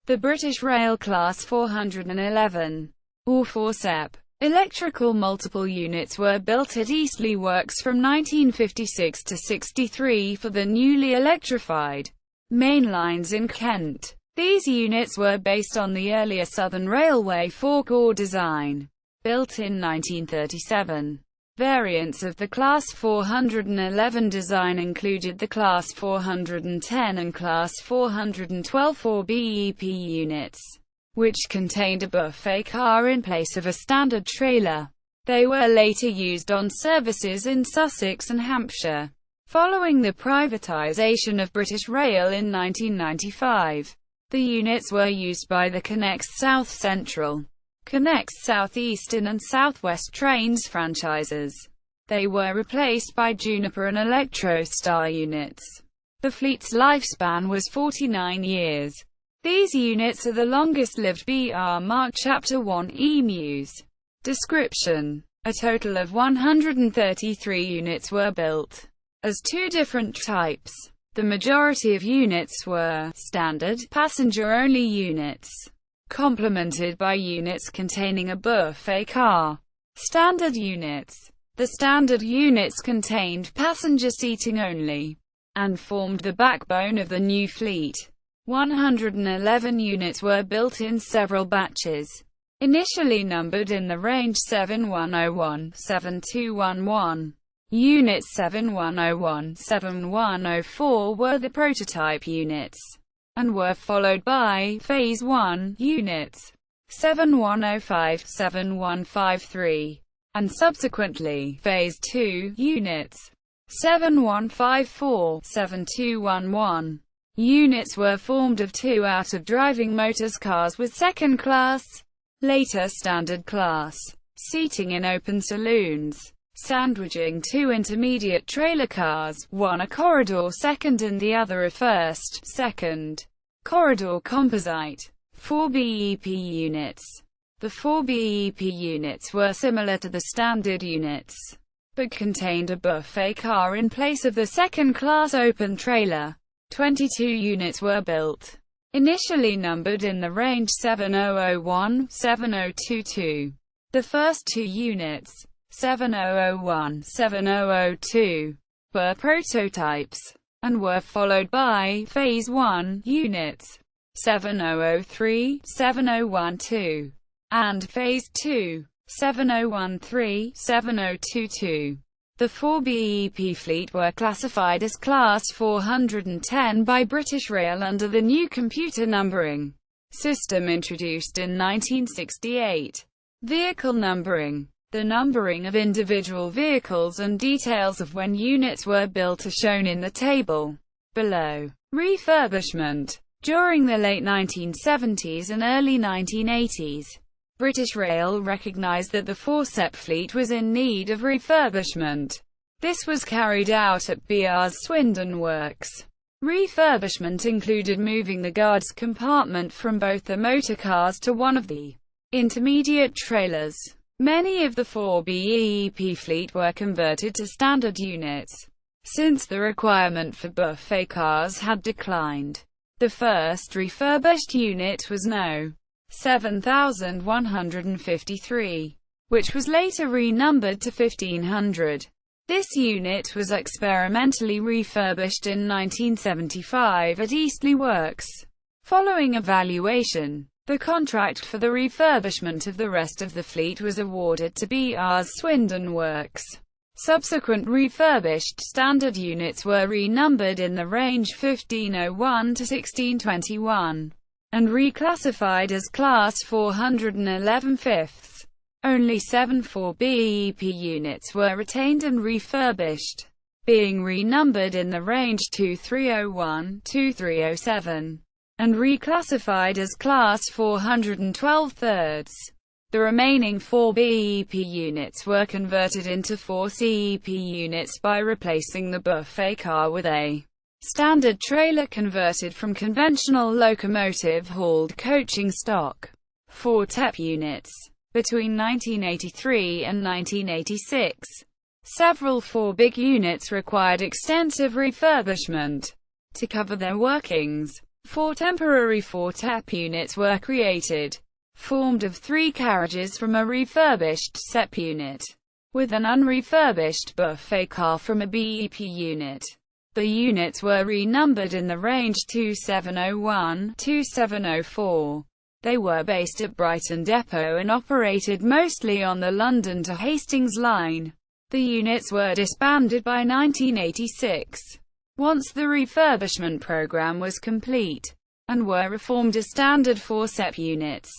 The British Rail Class 411, or 4SEP, electrical multiple units were built at Eastleigh Works from 1956 to 63 for the newly electrified main lines in Kent. These units were based on the earlier Southern Railway four-core design, built in 1937. Variants of the Class 411 design included the Class 410 and Class 412 4BEP units, which contained a buffet car in place of a standard trailer. They were later used on services in Sussex and Hampshire. Following the privatisation of British Rail in 1995, the units were used by the Connex South Central, Connex South Eastern and South West Trains franchises. They were replaced by Juniper and Electrostar units. The fleet's lifespan was 49 years. These units are the longest-lived BR Mark Chapter 1 EMUs. Description: a total of 133 units were built, as two different types. The majority of units were standard, passenger-only units, complemented by units containing a buffet car. Standard units. The standard units contained passenger seating only, and formed the backbone of the new fleet. 111 units were built in several batches, initially numbered in the range 7101-7211. Units 7101-7104 were the prototype units, and were followed by Phase 1 units 7105-7153, and subsequently Phase 2 units 7154-7211. Units were formed of two out-of-driving motors cars with second-class, later standard-class, seating in open saloons, sandwiching two intermediate trailer cars, one a corridor second and the other a first-second corridor composite. 4BEP units. The 4BEP units were similar to the standard units, but contained a buffet car in place of the second-class open trailer. 22 units were built, initially numbered in the range 7001-7022. The first two units, 7001-7002, were prototypes, and were followed by Phase 1 units, 7003-7012, and Phase 2, 7013-7022. The 4BEP fleet were classified as Class 410 by British Rail under the new computer numbering system introduced in 1968. Vehicle numbering. The numbering of individual vehicles and details of when units were built are shown in the table below. Refurbishment. During the late 1970s and early 1980s, British Rail recognised that the 4SEP fleet was in need of refurbishment. This was carried out at BR's Swindon Works. Refurbishment included moving the guards compartment from both the motor cars to one of the intermediate trailers. Many of the 4BEP fleet were converted to standard units, since the requirement for buffet cars had declined. The first refurbished unit was No. 7153, which was later renumbered to 1500. This unit was experimentally refurbished in 1975 at Eastleigh Works. Following evaluation, the contract for the refurbishment of the rest of the fleet was awarded to BR's Swindon Works. Subsequent refurbished standard units were renumbered in the range 1501 to 1621. And reclassified as Class 411 fifths. Only 7 4BEP units were retained and refurbished, being renumbered in the range 2301-2307, and reclassified as Class 412 thirds. The remaining 4BEP units were converted into 4CEP units by replacing the buffet car with a standard trailer converted from conventional locomotive-hauled coaching stock. 4TEP units. Between 1983 and 1986, several 4BEP units required extensive refurbishment to cover their workings. 4 temporary 4-step units were created, formed of 3 carriages from a refurbished SEP unit, with an unrefurbished buffet car from a BEP unit. The units were renumbered in the range 2701-2704. They were based at Brighton Depot and operated mostly on the London to Hastings line. The units were disbanded by 1986, once the refurbishment program was complete, and were reformed as standard 4-step units.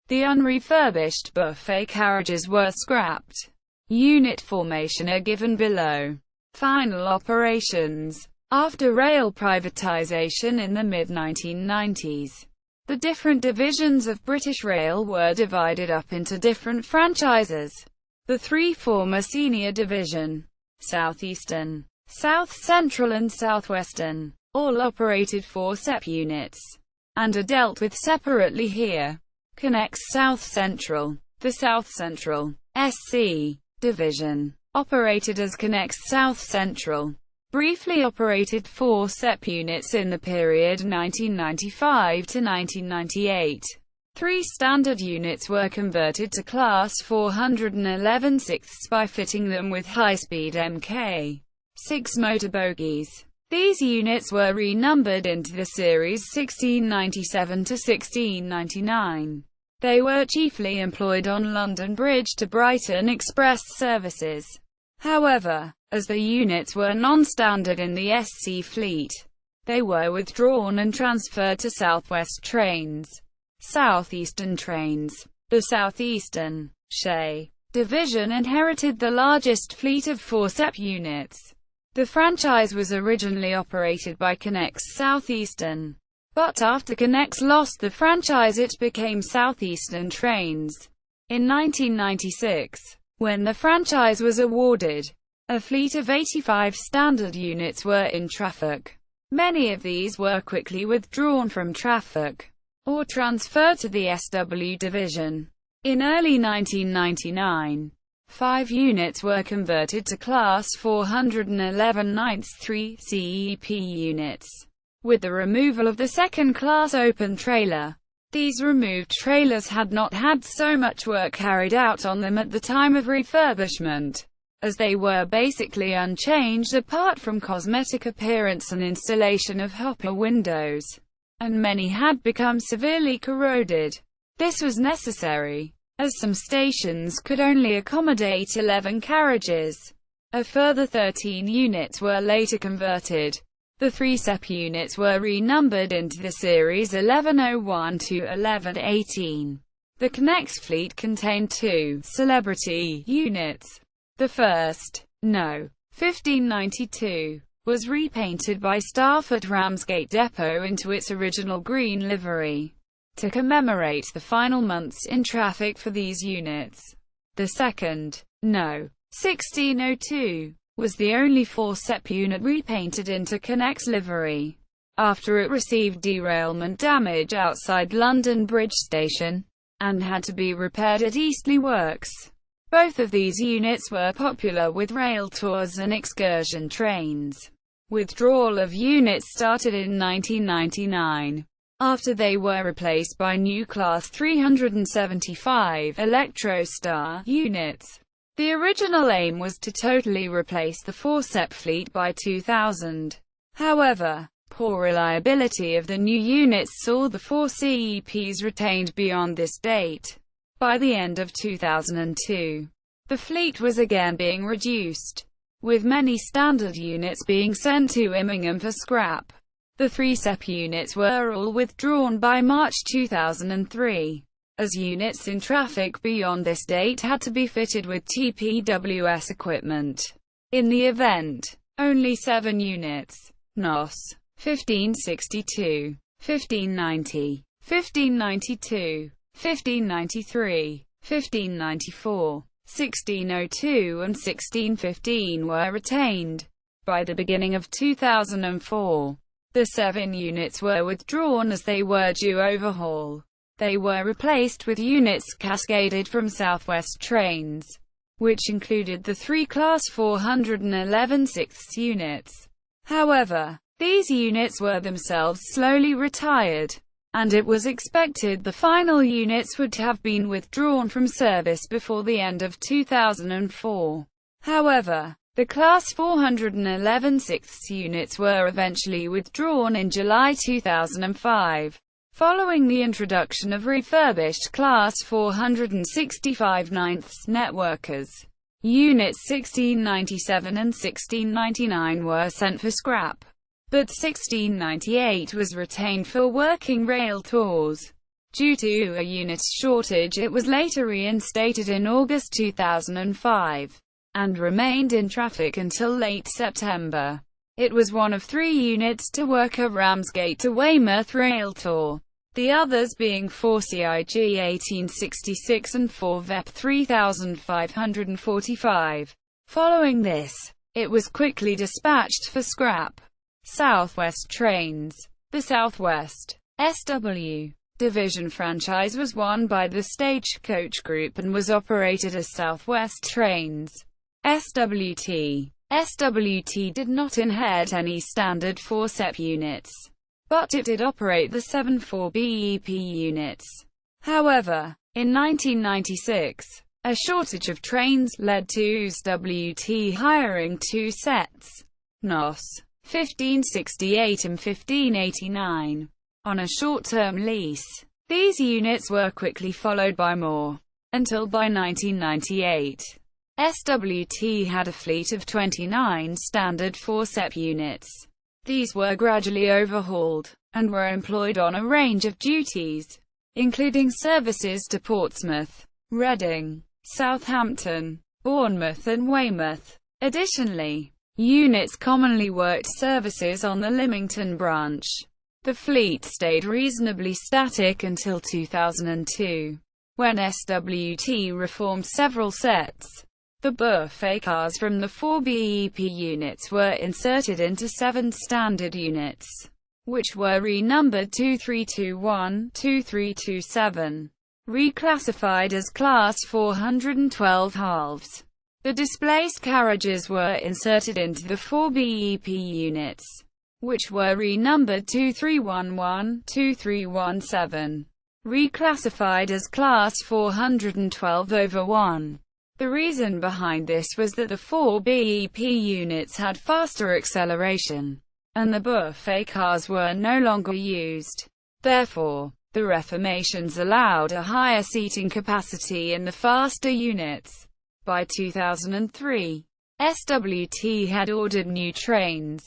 The unrefurbished buffet carriages were scrapped. Unit formation are given below. Final operations. After rail privatisation in the mid-1990s, the different divisions of British Rail were divided up into different franchises. The 3 former senior division, South Eastern, South Central and South Western, all operated 4-step units, and are dealt with separately here. Connex South Central. The South Central SC division operated as Connex South Central. Briefly operated 4-step units in the period 1995 to 1998. 3 standard units were converted to Class 411/6 by fitting them with high-speed Mk. 6 motor bogies. These units were renumbered into the series 1697 to 1699. They were chiefly employed on London Bridge to Brighton Express services. However, as the units were non-standard in the SC fleet, they were withdrawn and transferred to South West trains, South Eastern trains. The South Eastern SHE division inherited the largest fleet of 4-step units. The franchise was originally operated by Connex South Eastern, but after Connex lost the franchise it became South Eastern Trains. In 1996, when the franchise was awarded, a fleet of 85 standard units were in traffic. Many of these were quickly withdrawn from traffic, or transferred to the SW division. In early 1999, 5 units were converted to Class 411/3 CEP units, with the removal of the second-class open trailer. These removed trailers had not had so much work carried out on them at the time of refurbishment, as they were basically unchanged apart from cosmetic appearance and installation of hopper windows, and many had become severely corroded. This was necessary, as some stations could only accommodate 11 carriages. A further 13 units were later converted. The 3 SEP units were renumbered into the series 1101 to 1118. The Connex fleet contained 2 celebrity units. The first, No. 1592, was repainted by staff at Ramsgate Depot into its original green livery, to commemorate the final months in traffic for these units. The second, No. 1602, was the only 4-step unit repainted into Connex livery, after it received derailment damage outside London Bridge Station, and had to be repaired at Eastleigh Works. Both of these units were popular with rail tours and excursion trains. Withdrawal of units started in 1999, after they were replaced by new Class 375 Electrostar units. The original aim was to totally replace the 4-step fleet by 2000. However, poor reliability of the new units saw the 4 CEPs retained beyond this date. By the end of 2002, the fleet was again being reduced, with many standard units being sent to Immingham for scrap. The 3 SEP units were all withdrawn by March 2003, as units in traffic beyond this date had to be fitted with TPWS equipment. In the event, only 7 units, NOS 1562, 1590, 1592, 1593, 1594, 1602 and 1615 were retained. By the beginning of 2004, the 7 units were withdrawn as they were due overhaul. They were replaced with units cascaded from South West trains, which included the 3 Class 411/6 units. However, These units were themselves slowly retired, and it was expected the final units would have been withdrawn from service before the end of 2004. However, the Class 411 sixths units were eventually withdrawn in July 2005, following the introduction of refurbished Class 465 ninths networkers. Units 1697 and 1699 were sent for scrap, but 1698 was retained for working rail tours. Due to a unit shortage, it was later reinstated in August 2005, and remained in traffic until late September. It was one of 3 units to work a Ramsgate to Weymouth rail tour, the others being 4 CIG 1866 and 4 VEP 3545. Following this, it was quickly dispatched for scrap. Southwest trains. The Southwest SW Division franchise was won by the Stagecoach Group and was operated as Southwest Trains SWT. SWT did not inherit any standard 4 SEP units, but it did operate the 7 4BEP units. However, in 1996, a shortage of trains led to SWT hiring 2 sets, NOS 1568 and 1589, on a short-term lease. These units were quickly followed by more, until by 1998, SWT had a fleet of 29 standard 4 SEP units. These were gradually overhauled, and were employed on a range of duties, including services to Portsmouth, Reading, Southampton, Bournemouth and Weymouth. Additionally, units commonly worked services on the Lymington branch. The fleet stayed reasonably static until 2002, when SWT reformed several sets. The buffet cars from the 4BEP units were inserted into 7 standard units, which were renumbered 2321, 2327, reclassified as Class 412 halves. The displaced carriages were inserted into the 4BEP units, which were renumbered 2311, 2317, reclassified as Class 412/1. The reason behind this was that the 4BEP units had faster acceleration, and the buffet cars were no longer used. Therefore, the reformations allowed a higher seating capacity in the faster units. By 2003, SWT had ordered new trains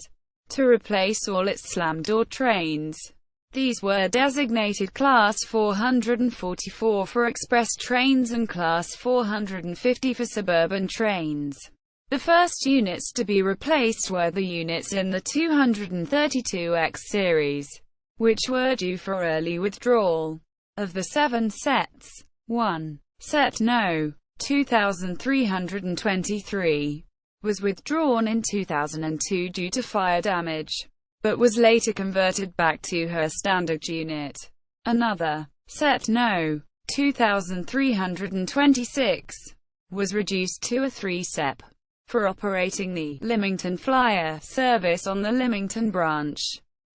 to replace all its slam-door trains. These were designated Class 444 for express trains and Class 450 for suburban trains. The first units to be replaced were the units in the 232X series, which were due for early withdrawal. Of the 7 sets, 1 set No. 2323 was withdrawn in 2002 due to fire damage, but was later converted back to her standard unit. Another set No. 2326 was reduced to a 3 SEP for operating the Lymington Flyer service on the Lymington branch,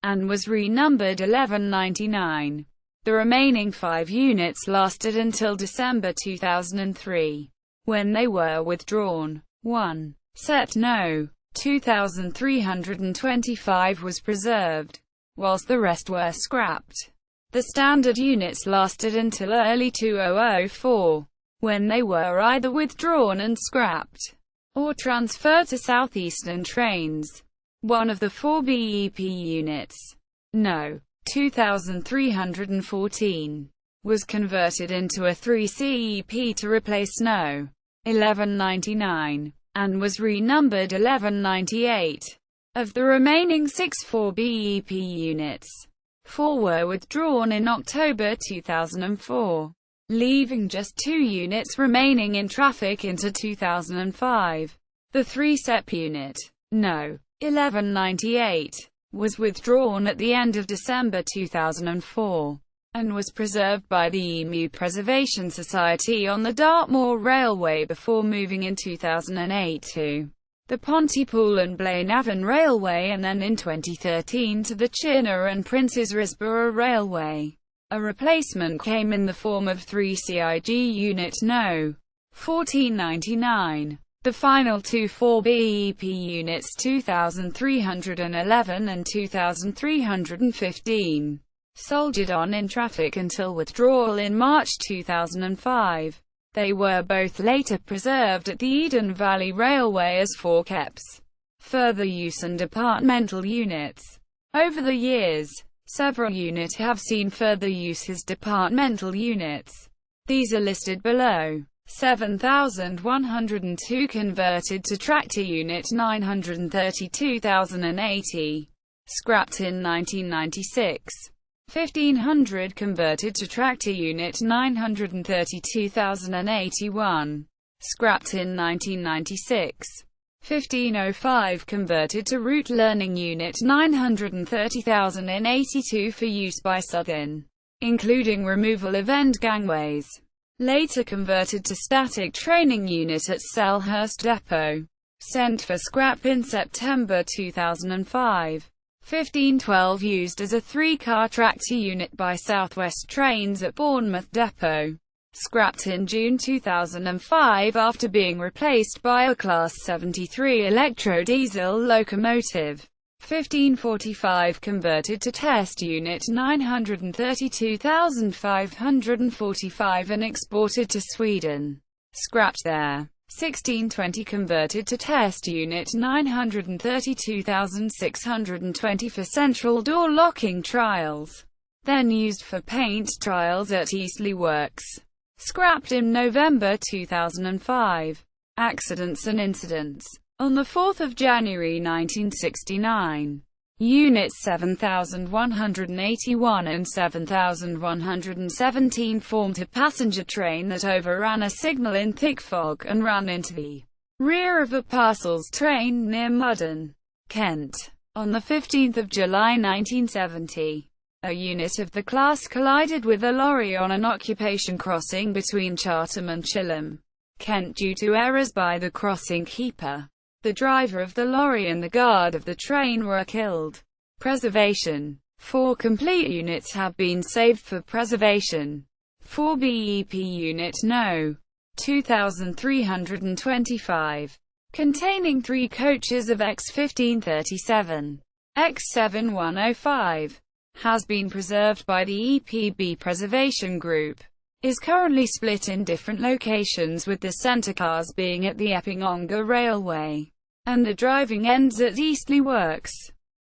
and was renumbered 1199. The remaining 5 units lasted until December 2003, when they were withdrawn. 1 set No. 2325 was preserved, whilst the rest were scrapped. The standard units lasted until early 2004, when they were either withdrawn and scrapped, or transferred to Southeastern trains. One of the 4BEP units, No. 2314, was converted into a 3 CEP to replace No. 1199, and was renumbered 1198. Of the remaining 6 4BEP units, 4 were withdrawn in October 2004, leaving just 2 units remaining in traffic into 2005. The 3 SEP unit, No. 1198, was withdrawn at the end of December 2004, and was preserved by the EMU Preservation Society on the Dartmoor Railway before moving in 2008 to the Pontypool and Blaenavon Railway, and then in 2013 to the Chinnor and Princes Risborough Railway. A replacement came in the form of 3 CIG Unit No. 1499. The final 2 4BEP units 2311 and 2315 soldiered on in traffic until withdrawal in March 2005. They were both later preserved at the Eden Valley Railway as 4 KEPs, further use and departmental units. Over the years, several units have seen further use as departmental units. These are listed below. 7,102 converted to tractor unit 932,080, scrapped in 1996. 1,500 converted to tractor unit 932,081, scrapped in 1996. 1,505 converted to route learning unit 930,082 for use by Southern, including removal of end gangways. Later converted to static training unit at Selhurst Depot. Sent for scrap in September 2005. 1512 used as a 3-car tractor unit by South West Trains at Bournemouth Depot. Scrapped in June 2005 after being replaced by a Class 73 electro-diesel locomotive. 1545 converted to test unit 932,545 and exported to Sweden. Scrapped there. 1620 converted to test unit 932,620 for central door locking trials. Then used for paint trials at Eastleigh Works. Scrapped in November 2005. Accidents and incidents. On 4 January 1969, Units 7,181 and 7,117 formed a passenger train that overran a signal in thick fog and ran into the rear of a parcels train near Mudden, Kent. On 15 July 1970, a unit of the class collided with a lorry on an occupation crossing between Chartham and Chilham, Kent due to errors by the crossing keeper. The driver of the lorry and the guard of the train were killed. Preservation. 4 complete units have been saved for preservation. 4 BEP Unit No. 2325, containing 3 coaches of X1537, X7105, has been preserved by the EPB Preservation Group. Is currently split in different locations, with the centre cars being at the Epping Ongar Railway and the driving ends at Eastleigh Works.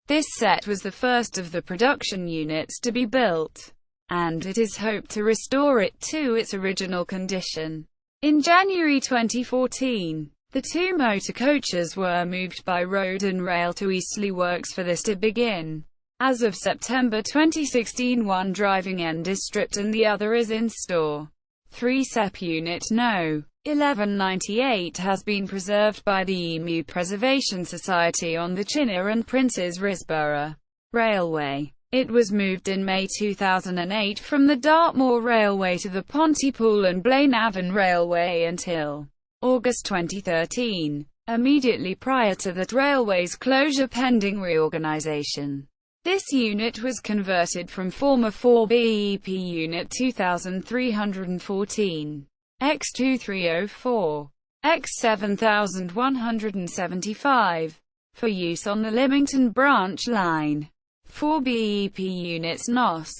This set was the first of the production units to be built, and it is hoped to restore it to its original condition. In January 2014, the 2 motor coaches were moved by road and rail to Eastleigh Works for this to begin. As of September 2016, 1 driving end is stripped and the other is in store. 3 SEP Unit No. 1198 has been preserved by the EMU Preservation Society on the Chinnor and Princes Risborough Railway. It was moved in May 2008 from the Dartmoor Railway to the Pontypool and Blaenavon Railway until August 2013, immediately prior to that railway's closure pending reorganisation. This unit was converted from former 4 BEP Unit 2314, X2304, X7175, for use on the Lymington Branch Line. 4 BEP Units NOS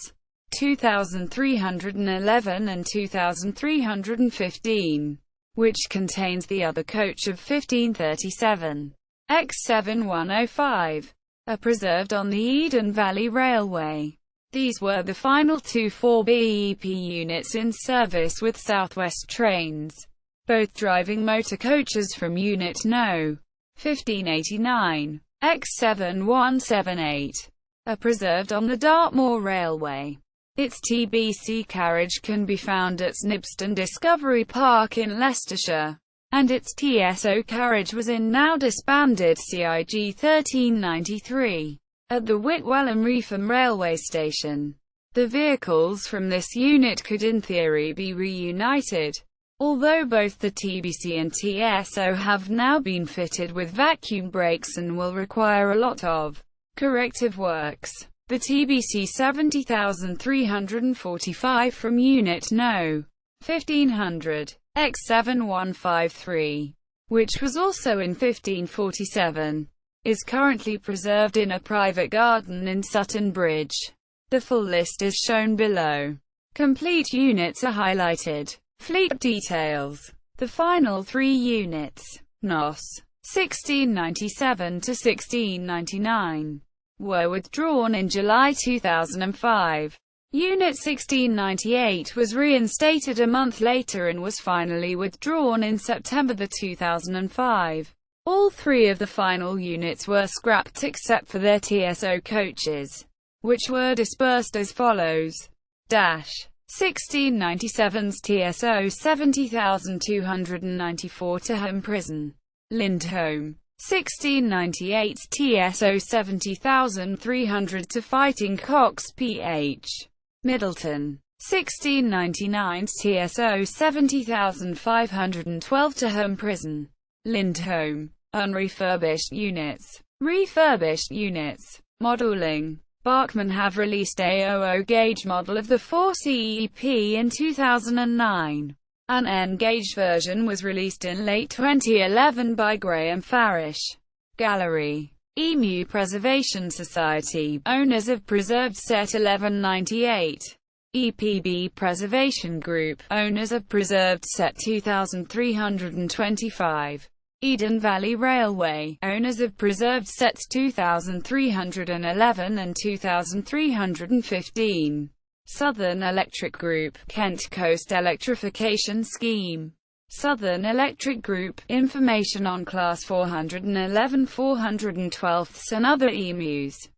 2311 and 2315, which contains the other coach of 1537, X7105, are preserved on the Eden Valley Railway. These were the final 2 4 BEP units in service with South West Trains. Both driving motor coaches from Unit No. 1589, X7178, are preserved on the Dartmoor Railway. Its TBC carriage can be found at Snibston Discovery Park in Leicestershire, and its TSO carriage was in now disbanded CIG 1393 at the Whitwell and Reefham railway station. The vehicles from this unit could in theory be reunited. Although both the TBC and TSO have now been fitted with vacuum brakes and will require a lot of corrective works, the TBC 70345 from Unit No. 1500, X7153, which was also in 1547, is currently preserved in a private garden in Sutton Bridge. The full list is shown below. Complete units are highlighted. Fleet details. The final 3 units, NOS 1697 to 1699, were withdrawn in July 2005. Unit 1698 was reinstated a month later and was finally withdrawn in September 2005. All 3 of the final units were scrapped except for their TSO coaches, which were dispersed as follows. 1697's TSO 70,294 to Home Prison, Lindholme. 1698's TSO 70,300 to Fighting Cocks PH, Middleton. 1699's TSO 70,512 to Home Prison, Lindholme. Unrefurbished units. Refurbished units. Modelling. Bachmann have released a 00 gauge model of the 4CEP in 2009. An N-gauge version was released in late 2011 by Graham Farish Gallery. EMU Preservation Society, owners of preserved set 1198. EPB Preservation Group, owners of preserved set 2325. Eden Valley Railway, owners of preserved sets 2311 and 2315. Southern Electric Group, Kent Coast Electrification Scheme. Southern Electric Group, information on Class 411, 412 and other EMUs.